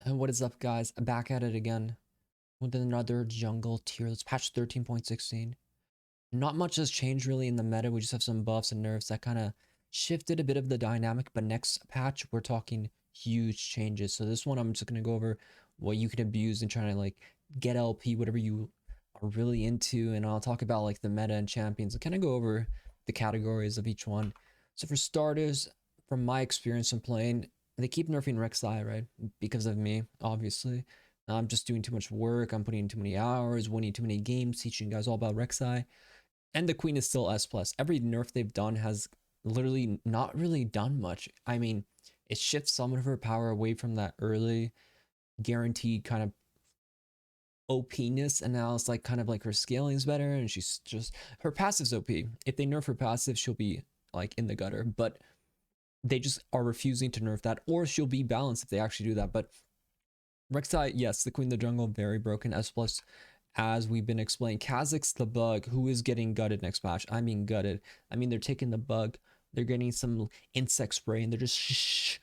And what is up, guys? I'm back at it again with another jungle tier. Let's patch 13.16. Not much has changed really in the meta. We just have some buffs and nerfs that kind of shifted a bit of the dynamic. But next patch, we're talking huge changes. So this one, I'm just going to go over what you can abuse and try to like get LP, whatever you are really into. And I'll talk about like the meta and champions and kind of go over the categories of each one. So for starters, from my experience in playing, they keep nerfing Rek'sai, right? Because of me, obviously. I'm just doing too much work. I'm putting in too many hours, winning too many games, teaching you guys all about Rek'sai. And the queen is still S plus. Every nerf they've done has literally not really done much. I mean, it shifts some of her power away from that early guaranteed kind of OP-ness, and now it's like kind of like her scaling is better, and she's just her passive's OP. If they nerf her passive, she'll be like in the gutter, but they just are refusing to nerf that, or she'll be balanced if they actually do that. But Rek'Sai, yes, the Queen of the Jungle, very broken. S plus, as we've been explaining. Kha'Zix's the bug, who is getting gutted next match. I mean gutted. I mean they're taking the bug. They're getting some insect spray and they're just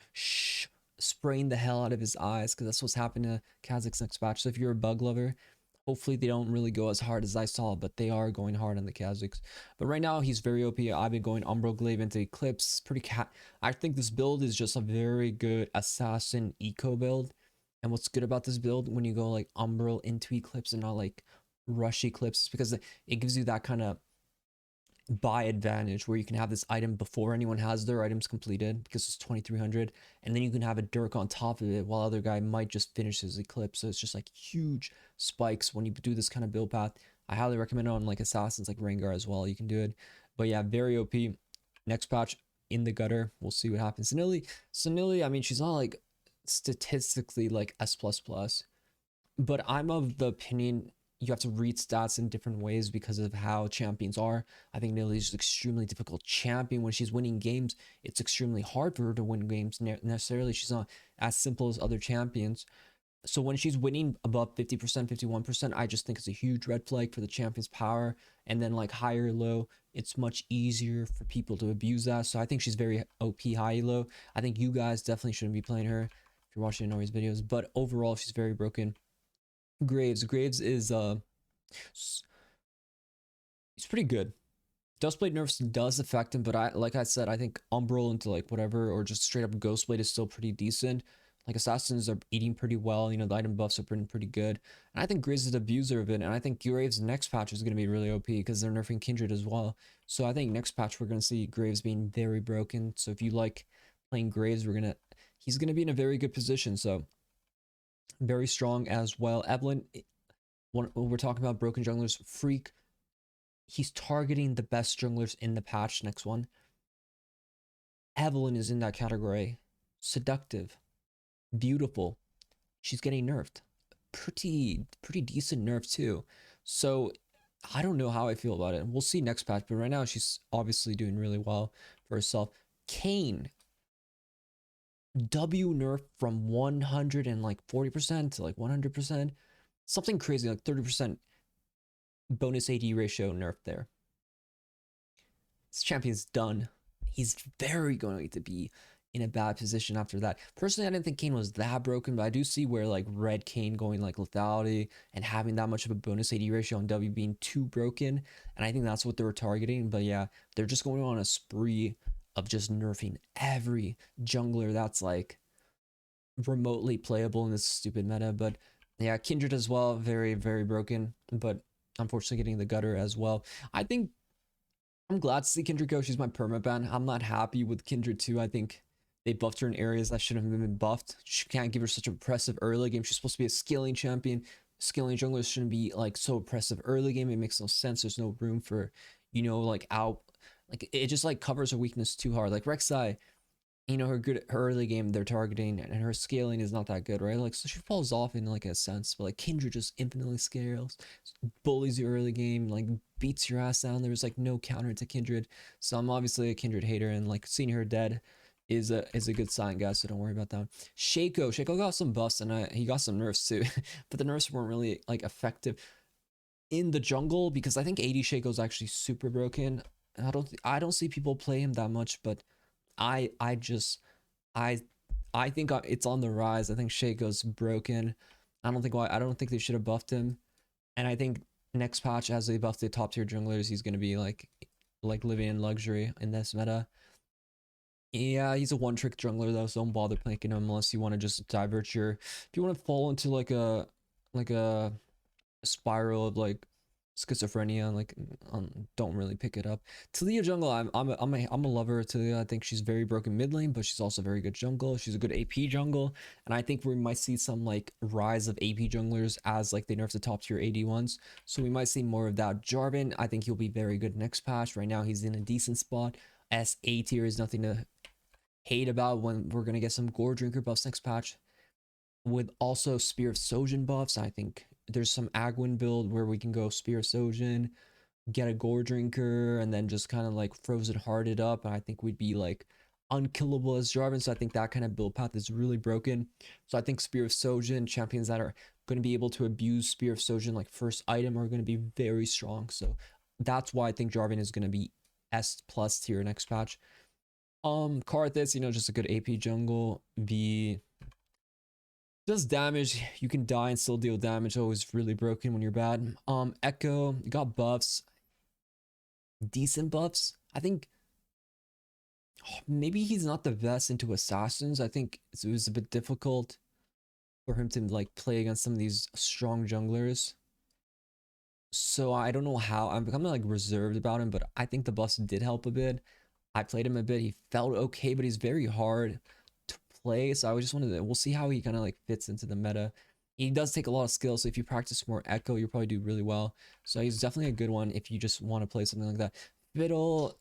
spraying the hell out of his eyes, because that's what's happening to Kha'Zix's next match. So if you're a bug lover, hopefully they don't really go as hard as I saw, but they are going hard on the Kha'Zix. But right now he's very OP. I've been going Umbral Glaive into Eclipse. I think this build is just a very good assassin eco build. And what's good about this build when you go like Umbral into Eclipse and not like rush Eclipse, because it gives you that kind of buy advantage where you can have this item before anyone has their items completed, because it's 2300, and then you can have a Dirk on top of it while other guy might just finish his Eclipse. So it's just like huge spikes when you do this kind of build path. I highly recommend it on like assassins like Rengar as well. You can do it. But yeah, very OP. Next patch, in the gutter. We'll see what happens. Sanili, I mean, she's not like statistically like S++, but I'm of the opinion you have to read stats in different ways because of how champions are. I think Nili is an extremely difficult champion. When she's winning games, it's extremely hard for her to win games. Necessarily, she's not as simple as other champions. So when she's winning above 50%, 51%, I just think it's a huge red flag for the champion's power. And then like higher low, it's much easier for people to abuse that. So I think she's very OP high low. I think you guys definitely shouldn't be playing her if you're watching Inori's videos. But overall, she's very broken. Graves is he's pretty good. Dustblade nerfs does affect him, but like I said, I think Umbral into like whatever, or just straight up Ghostblade is still pretty decent. Like assassins are eating pretty well, you know, the item buffs are pretty good. And I think Graves is an abuser of it, and I think Graves' next patch is gonna be really OP because they're nerfing Kindred as well. So I think next patch we're gonna see Graves being very broken. So if you like playing Graves, he's gonna be in a very good position. So very strong as well. Evelyn, when we're talking about broken junglers, Freak, he's targeting the best junglers in the patch. Next one, Evelyn is in that category. Seductive, beautiful. She's getting nerfed. Pretty decent nerf too. So I don't know how I feel about it. We'll see next patch, but right now she's obviously doing really well for herself. Kayn, W nerf from 140% to like 100%. Something crazy, like 30% bonus AD ratio nerf there. This champion's done. He's very going to be in a bad position after that. Personally, I didn't think Kayn was that broken, but I do see where like red Kayn going like lethality and having that much of a bonus AD ratio on W being too broken. And I think that's what they were targeting. But yeah, they're just going on a spree of just nerfing every jungler that's like remotely playable in this stupid meta. But yeah, Kindred as well, very broken, but unfortunately getting the gutter as well. I think I'm glad to see Kindred go. She's my permaban. I'm not happy with Kindred too. I think they buffed her in areas that shouldn't have been buffed. She can't give her such impressive early game. She's supposed to be a scaling champion. Scaling junglers shouldn't be like so oppressive early game. It makes no sense. There's no room for, you know, like out, like it just like covers her weakness too hard. Like Rek'Sai, you know, her early game they're targeting, and her scaling is not that good, right? Like, so she falls off in like a sense, but like Kindred just infinitely scales, bullies you early game, like beats your ass down. There's like no counter to Kindred. So I'm obviously a Kindred hater, and like seeing her dead is a good sign, guys. So don't worry about that. Shaco got some buffs, and he got some nerfs too, but the nerfs weren't really like effective in the jungle, because I think 80 Shaco's actually super broken. I don't see people play him that much, but I I think it's on the rise. I think Shaco's broken. I don't think they should have buffed him. And I think next patch, as they buff the top tier junglers, he's gonna be like living in luxury in this meta. Yeah, he's a one trick jungler though, so don't bother picking him unless you want to just divert your. If you want to fall into like a spiral of like schizophrenia, like don't really pick it up. Talia jungle, I'm a lover of Talia. I think she's very broken mid lane, but she's also very good jungle. She's a good AP jungle, and I think we might see some like rise of AP junglers as like they nerf the top tier AD ones. So we might see more of that. Jarvan, I think he'll be very good next patch. Right now he's in a decent spot. S A tier is nothing to hate about when we're gonna get some Gore Drinker buffs next patch with also Spear of Sojin buffs. I think there's some Agwin build where we can go Spear of Sojin, get a Gore Drinker, and then just kind of like Frozen Heart it up. And I think we'd be like unkillable as Jarvan. So I think that kind of build path is really broken. So I think Spear of Sojin, champions that are going to be able to abuse Spear of Sojin like first item are going to be very strong. So that's why I think Jarvan is going to be S plus tier next patch. Karthus, you know, just a good AP jungle. B does damage. You can die and still deal damage. Always really broken when you're bad. Echo, you got buffs. Decent buffs. I think maybe he's not the best into assassins. I think it was a bit difficult for him to like play against some of these strong junglers. So I don't know how. I'm becoming like reserved about him, but I think the buffs did help a bit. I played him a bit. He felt okay, but he's very hard to play. So I just wanted to, we'll see how he kind of like fits into the meta. He does take a lot of skill. So if you practice more Echo, you'll probably do really well. So he's definitely a good one if you just want to play something like that. Fiddle,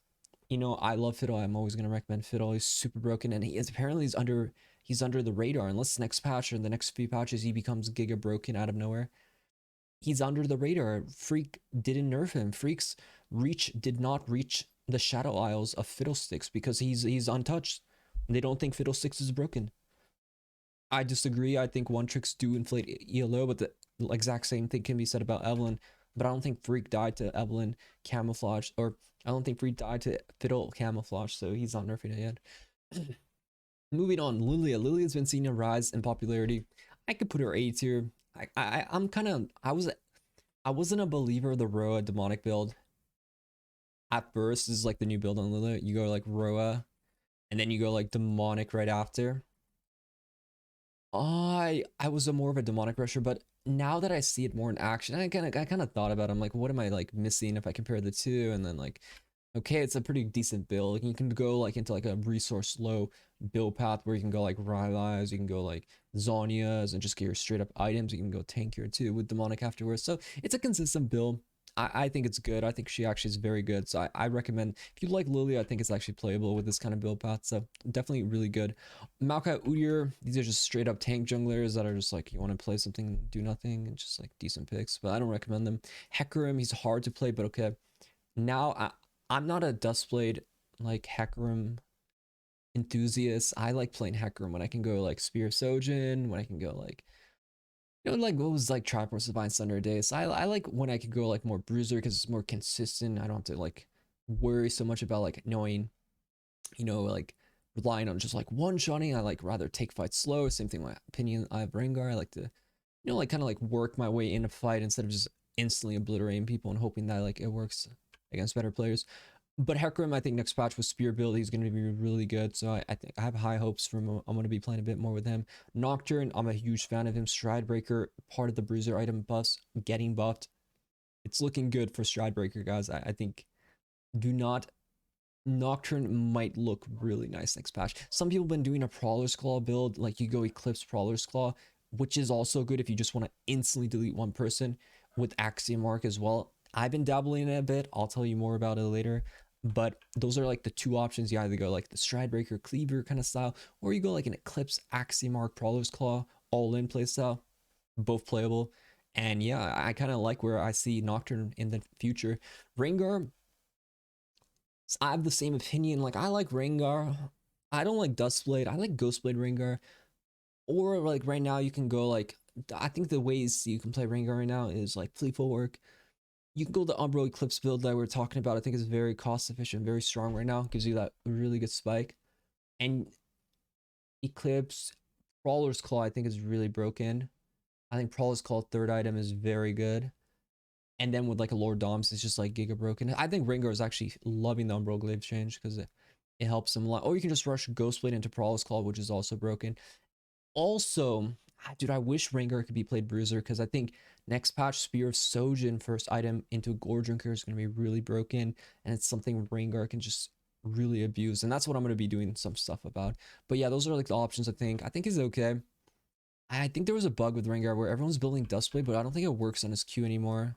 you know, I love Fiddle. I'm always going to recommend Fiddle. He's super broken. And he is apparently he's under the radar. Unless next patch or the next few patches, he becomes giga broken out of nowhere. He's under the radar. Freak didn't nerf him. Freak's reach did not reach the shadow isles of Fiddlesticks because he's untouched. They don't think Fiddlesticks is broken. I disagree. I think one tricks do inflate ELO, but the exact same thing can be said about Evelyn. But I don't think Freak died to Evelyn camouflage, or I don't think Freak died to Fiddle camouflage, so he's not nerfing it yet. Moving on, Lilia. Lilia's been seeing a rise in popularity. I could put her A tier. I'm kind of I wasn't a believer of the Roa demonic build. At first, this is like the new build on Lilia. You go like Roa, and then you go like demonic right after. I was a more of a demonic rusher, but now that I see it more in action, I kind of thought about it. I'm like, what am I like missing if I compare the two? And then like, okay, it's a pretty decent build. You can go like into like a resource low build path where you can go like Rylai's, you can go like Zhonya's and just get your straight up items. You can go tankier too with demonic afterwards. So it's a consistent build. I think it's good. I think she actually is very good. So I recommend, if you like Lily, I think it's actually playable with this kind of build path. So definitely really good. Maokai Udyr, these are just straight up tank junglers that are just like, you want to play something, do nothing, and just like decent picks. But I don't recommend them. Hecarim, he's hard to play, but okay. Now I'm not a Dustblade like Hecarim enthusiast. I like playing Hecarim when I can go like Spear of Sojin, when I can go like, you know, like what was like Trap versus Divine Thunder days. I like when I could go like more Bruiser because it's more consistent. I don't have to like worry so much about like knowing, you know, like relying on just like one shotting. I like rather take fights slow. Same thing, my opinion. I have Rengar. I like to, you know, like kind of like work my way in a fight instead of just instantly obliterating people and hoping that like it works against better players. But Hecarim, I think next patch with Spear build, he's going to be really good. So I think I have high hopes from him. I'm going to be playing a bit more with him. Nocturne, I'm a huge fan of him. Stridebreaker, part of the Bruiser item buffs, getting buffed. It's looking good for Stridebreaker, guys. I think do not... Nocturne might look really nice next patch. Some people have been doing a Prowler's Claw build, like you go Eclipse Prowler's Claw, which is also good if you just want to instantly delete one person with Axiom Mark as well. I've been dabbling in it a bit. I'll tell you more about it later. But those are like the two options. You either go like the Stridebreaker Cleaver kind of style, or you go like an Eclipse Axiom Mark Prowler's Claw all-in playstyle. Both playable. And yeah, I kind of like where I see Nocturne in the future. Rengar, I have the same opinion. Like, I like Rengar. I don't like Dustblade. I like Ghostblade Rengar. Or like right now you can go like, I think the ways you can play Rengar right now is like Fleetfoot Work. You can go the Umbro Eclipse build that we're talking about. I think is very cost efficient, very strong right now. Gives you that really good spike. And Eclipse, Brawler's Claw, I think is really broken. I think Brawler's Claw third item is very good. And then with like a Lord Doms, it's just like Giga broken. I think Rengar is actually loving the Umbral Glaive change because it helps him a lot. Or you can just rush Ghostblade into Brawler's Claw, which is also broken. Also, dude, I wish Rengar could be played Bruiser because I think next patch Spear of Sojin first item into Gore Drinker is going to be really broken, and it's something Rengar can just really abuse, and that's what I'm going to be doing some stuff about. But yeah, those are like the options I think. I think he's okay. I think there was a bug with Rengar where everyone's building Duskblade, but I don't think it works on his Q anymore.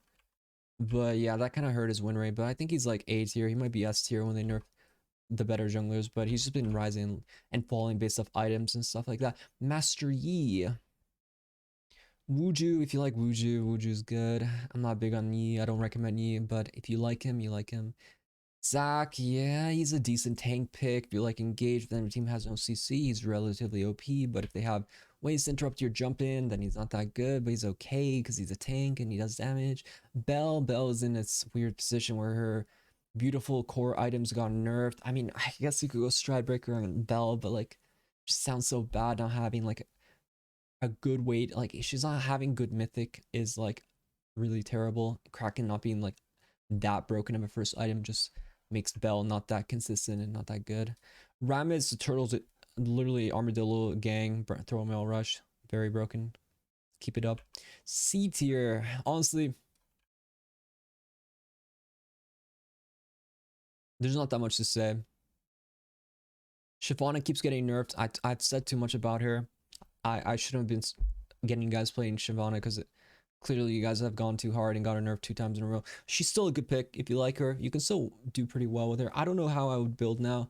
But yeah, that kind of hurt his win rate. But I think he's like A tier. He might be S tier when they nerf the better junglers, but he's just been rising and falling based off items and stuff like that. Master Yi. Wuju, if you like Wuju, Wuju's good. I'm not big on Yi. I don't recommend Yi, but if you like him, you like him. Zac, yeah, he's a decent tank pick. If you like engage, then your team has no CC. He's relatively OP, but if they have ways to interrupt your jump in, then he's not that good, but he's okay because he's a tank and he does damage. Belle is in this weird position where her beautiful core items got nerfed. I mean, I guess you could go Stridebreaker on Belle, but like, just sounds so bad not having like a good weight. Like, she's not having good mythic is like really terrible. Kraken not being like that broken of a first item just makes Bell not that consistent and not that good. Ramid's the turtles, literally armadillo gang, throw mail rush, very broken. Keep it up. C tier, honestly, there's not that much to say. Shyvana keeps getting nerfed. I've said too much about her. I shouldn't have been getting you guys playing Shyvana because clearly you guys have gone too hard and got her nerfed 2 times in a row. She's still a good pick if you like her. You can still do pretty well with her. I don't know how I would build now,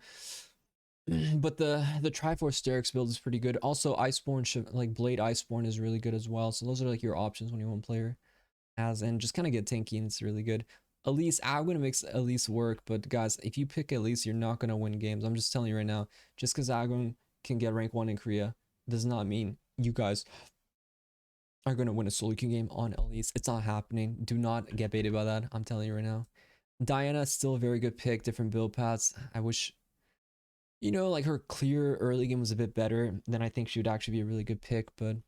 but the Triforce Sterix build is pretty good. Also, Iceborne, like Blade Iceborne is really good as well. So those are like your options when you want to play her as, and just kind of get tanky and it's really good. Elise, I'm gonna make Elise work, but guys, if you pick Elise, you're not gonna win games. I'm just telling you right now. Just because Agron can get rank 1 in Korea does not mean you guys are going to win a solo queue game on Elise. It's not happening. Do not get baited by that. I'm telling you right now. Diana is still a very good pick. Different build paths. I wish, you know, like her clear early game was a bit better. Then I think she would actually be a really good pick, but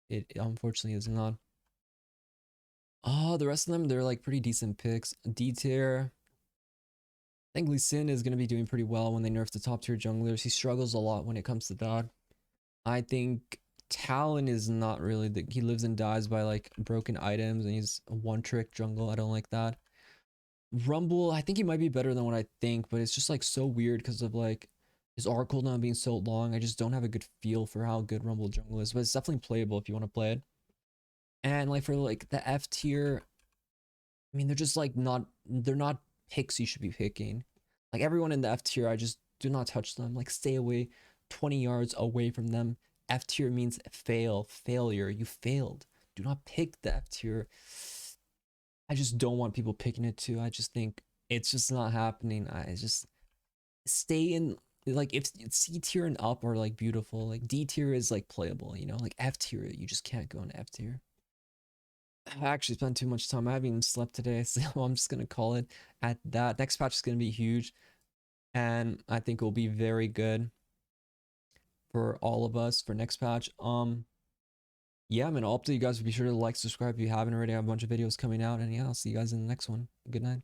it unfortunately is not. Oh, the rest of them, they're like pretty decent picks. D tier. I think Lee Sin is going to be doing pretty well when they nerf the top tier junglers. He struggles a lot when it comes to that. I think Talon is not really the, he lives and dies by like broken items and he's a one trick jungle. I don't like that. Rumble, I think he might be better than what I think, but it's just like so weird because of like his R cooldown being so long. I just don't have a good feel for how good Rumble jungle is, but it's definitely playable if you want to play it. And like for like the F tier, I mean, they're just like they're not picks you should be picking. Like everyone in the F tier, I just do not touch them. Like stay away 20 yards away from them. F tier means failure. You failed. Do not pick the F tier. I just don't want people picking it too. I just think it's just not happening. I just stay in, like, if C tier and up are like beautiful, like D tier is like playable, you know, like F tier, you just can't go into F tier. I actually spent too much time. I haven't even slept today, so I'm just gonna call it at that. Next patch is gonna be huge, and I think it will be very good for all of us for next patch. Yeah, man, I'll update you guys. Be sure to like, subscribe if you haven't already. I have a bunch of videos coming out, and yeah, I'll see you guys in the next one. Good night.